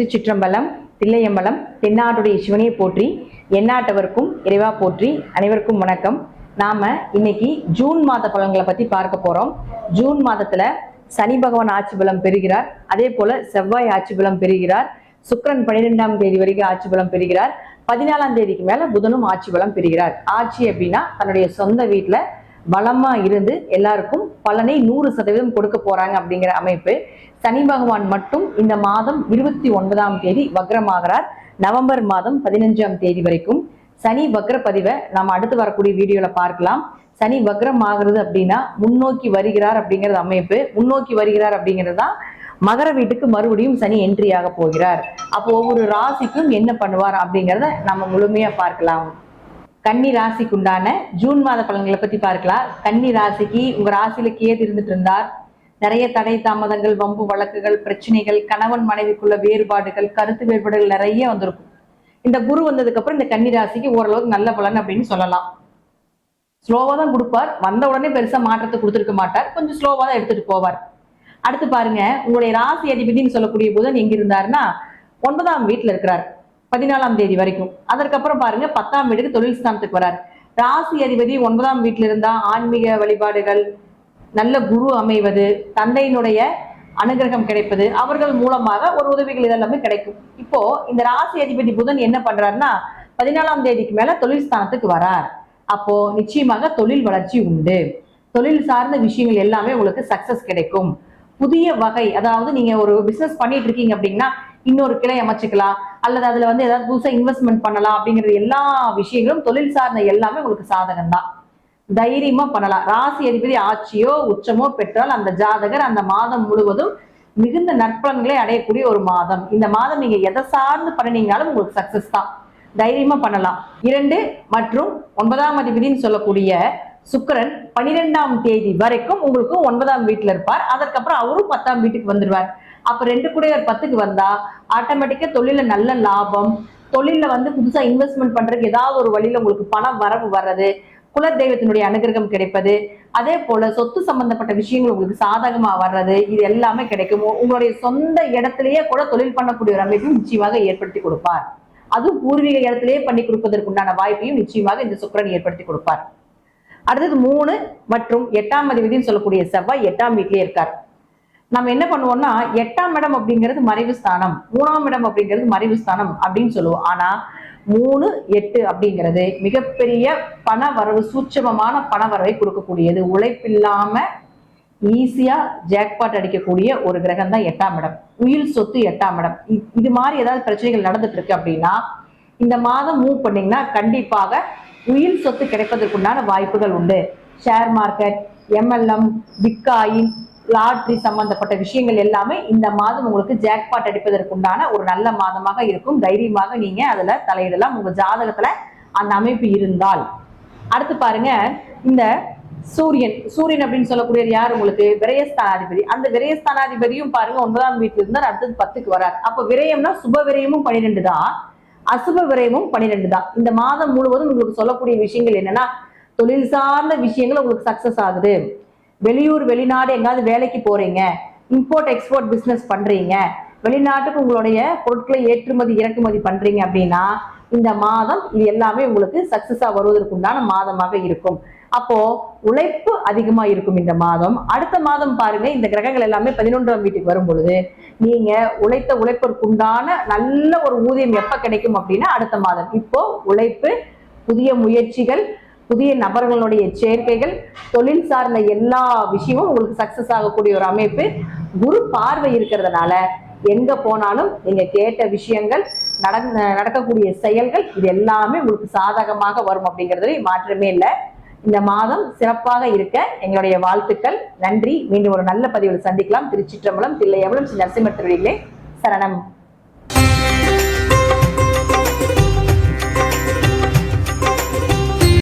திருச்சிற்றம்பலம், தில்லையம்பலம், தென்னாட்டுடைய சிவனையை போற்றி, எந்நாட்டவருக்கும் இறைவா போற்றி. அனைவருக்கும் வணக்கம். நாம இன்னைக்கு ஜூன் மாத பலன்களை பத்தி பார்க்க போறோம். ஜூன் மாதத்துல சனி பகவான் ஆட்சி பலம் பெறுகிறார். அதே போல செவ்வாய் ஆட்சி பலம் பெறுகிறார். சுக்கிரன் 12ஆம் தேதி வரைக்கும் ஆட்சி பலம் பெறுகிறார். 14ஆம் தேதிக்கு மேல புதனும் ஆட்சி பலம் பெறுகிறார். ஆட்சி அப்படின்னா தன்னுடைய சொந்த வீட்டுல பலமா இருந்து எல்லாருக்கும் பலனை 100% கொடுக்க போறாங்க அப்படிங்கிற அமைப்பு. சனி பகவான் மட்டும் இந்த மாதம் 29ஆம் தேதி வக்ரமாகிறார். நவம்பர் மாதம் 15ஆம் தேதி வரைக்கும் சனி வக்ர பதிவை நாம அடுத்து வரக்கூடிய வீடியோல பார்க்கலாம். சனி வக்ரம் ஆகுறது அப்படின்னா முன்னோக்கி வருகிறார் அப்படிங்கிறது அமைப்பு. முன்னோக்கி வருகிறார் அப்படிங்கிறது தான் மகர வீட்டுக்கு மறுபடியும் சனி என்ட்ரி ஆக போகிறார். அப்போ ஒவ்வொரு ராசிக்கும் என்ன பண்ணுவார் அப்படிங்கிறத நம்ம முழுமையா பார்க்கலாம். கன்னி ராசிக்கு உண்டான ஜூன் மாத பலன்களை பத்தி பார்க்கலாம். கன்னி ராசிக்கு உங்க ராசியில கேது இருந்துட்டு இருந்தார். நிறைய தடை தாமதங்கள், வம்பு வழக்குகள், பிரச்சனைகள், கணவன் மனைவிக்குள்ள வேறுபாடுகள், கருத்து வேறுபாடுகள் நிறைய வந்திருக்கும். இந்த குரு வந்ததுக்கு அப்புறம் இந்த கன்னி ராசிக்கு ஓரளவுக்கு நல்ல பலன் அப்படின்னு சொல்லலாம். ஸ்லோவா தான் கொடுப்பார். வந்த உடனே பெருசா மாற்றத்தை கொடுத்துருக்க மாட்டார். கொஞ்சம் ஸ்லோவா தான் எடுத்துட்டு போவார். அடுத்து பாருங்க, உங்களுடைய ராசி அதிபதினு சொல்லக்கூடிய புதன் எங்க இருந்தாருன்னா 9ஆம் வீட்டுல இருக்கிறார் 14ஆம் தேதி வரைக்கும். அதற்கப்புறம் பாருங்க 10ஆம் வீட்டுக்கு தொழில் ஸ்தானத்துக்கு வரார். ராசி அதிபதி 9ஆம் வீட்டுல இருந்தா ஆன்மீக வழிபாடுகள், நல்ல குரு அமைவது, தந்தையினுடைய அனுகிரகம் கிடைப்பது, அவர்கள் மூலமாக ஒரு உதவிகள் இதெல்லாமே கிடைக்கும். இப்போ இந்த ராசி அதிபதி புதன் என்ன பண்றாருன்னா 14ஆம் தேதிக்கு மேல தொழில் ஸ்தானத்துக்கு வரார். அப்போ நிச்சயமாக தொழில் வளர்ச்சி உண்டு. தொழில் சார்ந்த விஷயங்கள் எல்லாமே உங்களுக்கு சக்சஸ் கிடைக்கும். புதிய வகை, அதாவது நீங்க ஒரு பிசினஸ் பண்ணிட்டு இருக்கீங்க அப்படின்னா இன்னொரு கிளை அமைச்சுக்கலாம், அல்லது அதுல ஏதாவது புதுசா இன்வெஸ்ட்மெண்ட் பண்ணலாம் அப்படிங்கிறது எல்லா விஷயங்களும் தொழில் சார்ந்த எல்லாமே உங்களுக்கு சாதகம் தான். தைரியமா பண்ணலாம். ராசி அதிபதி ஆட்சியோ உச்சமோ பெற்றால் அந்த ஜாதகர் அந்த மாதம் முழுவதும் மிகுந்த நற்பலன்களை அடையக்கூடிய ஒரு மாதம். இந்த மாதம் நீங்க எதை சார்ந்து பண்ணினீங்கனாலும் உங்களுக்கு சக்சஸ் தான். தைரியமா பண்ணலாம். 2 மற்றும் 9ஆம் அதிபதினு சொல்லக்கூடிய சுக்கிரன் 12ஆம் தேதி வரைக்கும் உங்களுக்கு 9ஆம் வீட்டுல இருப்பார். அதற்கப்புறம் அவரும் 10ஆம் வீட்டுக்கு வந்துருவார். அப்ப 2 கூட 10க்கு வந்தா ஆட்டோமேட்டிக்கா தொழில நல்ல லாபம், தொழில புதுசா இன்வெஸ்ட்மெண்ட் பண்றதுக்கு ஏதாவது ஒரு வழியில உங்களுக்கு பணம் வரவு வர்றது, குல தெய்வத்தினுடைய அனுகிரகம் கிடைப்பது, அதே போல சொத்து சம்பந்தப்பட்ட விஷயங்கள் உங்களுக்கு சாதகமா வர்றது, இது எல்லாமே கிடைக்கும். உங்களுடைய சொந்த இடத்திலேயே கூட தொழில் பண்ணக்கூடிய ஒரு அமைப்பையும் நிச்சயமாக ஏற்படுத்தி கொடுப்பார். அதுவும் பூர்வீக இடத்திலேயே பண்ணி கொடுப்பதற்குண்டான வாய்ப்பையும் நிச்சயமாக இந்த சுக்கிரன் ஏற்படுத்தி கொடுப்பார். அடுத்தது 3 மற்றும் 8ஆம் அதிபதினு சொல்லக்கூடிய செவ்வாய் 8ஆம் வீட்டிலேயே இருக்கார். நம்ம என்ன பண்ணுவோம்னா 8ஆம் இடம் அப்படிங்கிறது மறைவு ஸ்தானம், 3ஆம் இடம் அப்படிங்கிறது மறைவு ஸ்தானம் அப்படின்னு சொல்லுவோம். ஆனா 3, 8 அப்படிங்கிறது மிகப்பெரிய பண வரவு, சூட்சமமான பண வரவை கொடுக்கக்கூடியது. உழைப்பில்லாம ஈஸியா ஜாக்பாட் அடிக்கக்கூடிய ஒரு கிரகம் தான் 8ஆம் இடம். உயில் சொத்து 8ஆம் இடம். இது மாதிரி ஏதாவது பிரச்சனைகள் நடந்துட்டு இருக்கு அப்படின்னா இந்த மாதம் மூவ் பண்ணீங்கன்னா கண்டிப்பாக உயில் சொத்து கிடைப்பதற்குண்டான வாய்ப்புகள் உண்டு. Share market, MLM, bitcoin, lottery சம்பந்தப்பட்ட விஷயங்கள் எல்லாமே இந்த மாதம் உங்களுக்கு ஜாக்பாட் அடிப்பதற்குண்டான ஒரு நல்ல மாதமாக இருக்கும். தைரியமாக நீங்க அதுல தலையிடலாம், உங்க ஜாதகத்துல அந்த அமைப்பு இருந்தால். அடுத்து பாருங்க, இந்த சூரியன் அப்படின்னு சொல்லக்கூடிய யார் உங்களுக்கு விரயஸ்தானாதிபதி. அந்த விரயஸ்தானாதிபதியும் பாருங்க 9ஆம் வீட்டுல இருந்தார். அடுத்தது 10க்கு வரார். அப்ப விரயம்னா சுப விரயமும் 12 தான், அசுப விரயமும் 12 தான். இந்த மாதம் முழுவதும் உங்களுக்கு சொல்லக்கூடிய விஷயங்கள் என்னன்னா தொழில் சார்ந்த விஷயங்கள் உங்களுக்கு சக்சஸ் ஆகுது. வெளியூர் வெளிநாடு எங்காவது வேலைக்கு போறீங்க, இம்போர்ட் எக்ஸ்போர்ட் பிசினஸ் பண்றீங்க, வெளிநாட்டுக்கு உங்களுடைய பொருட்களை ஏற்றுமதி இறக்குமதி பண்றீங்க அப்படின்னா இந்த மாதம் இது எல்லாமே உங்களுக்கு சக்சஸா வருவதற்குண்டான மாதமாக இருக்கும். அப்போ உழைப்பு அதிகமா இருக்கும் இந்த மாதம். அடுத்த மாதம் பாருங்க, இந்த கிரகங்கள் எல்லாமே 11ஆம் வீட்டுக்கு வரும் பொழுது நீங்க உழைத்த உழைப்பிற்குண்டான நல்ல ஒரு ஊதியம் எப்ப கிடைக்கும் அப்படின்னா அடுத்த மாதம். இப்போ உழைப்பு, புதிய முயற்சிகள், புதிய நபர்களுடைய சேர்க்கைகள், தொழில் சார்ந்த எல்லா விஷயமும் உங்களுக்கு சக்சஸ் ஆகக்கூடிய ஒரு அமைப்பு. குரு பார்வை இருக்கிறதுனால எங்க போனாலும் நீங்க கேட்ட விஷயங்கள், நடக்கக்கூடிய செயல்கள் இது எல்லாமே உங்களுக்கு சாதகமாக வரும் அப்படிங்கிறதுல மாற்றமே இல்லை. இந்த மாதம் சிறப்பாக இருக்க எங்களுடைய வாழ்த்துக்கள். நன்றி. மீண்டும் ஒரு நல்ல பதிவில் சந்திக்கலாம். திருச்சிற்றம்பலம், தில்லையம்பலம், ஸ்ரீ நரசிம்மர் திருவடிகளே சரணம்.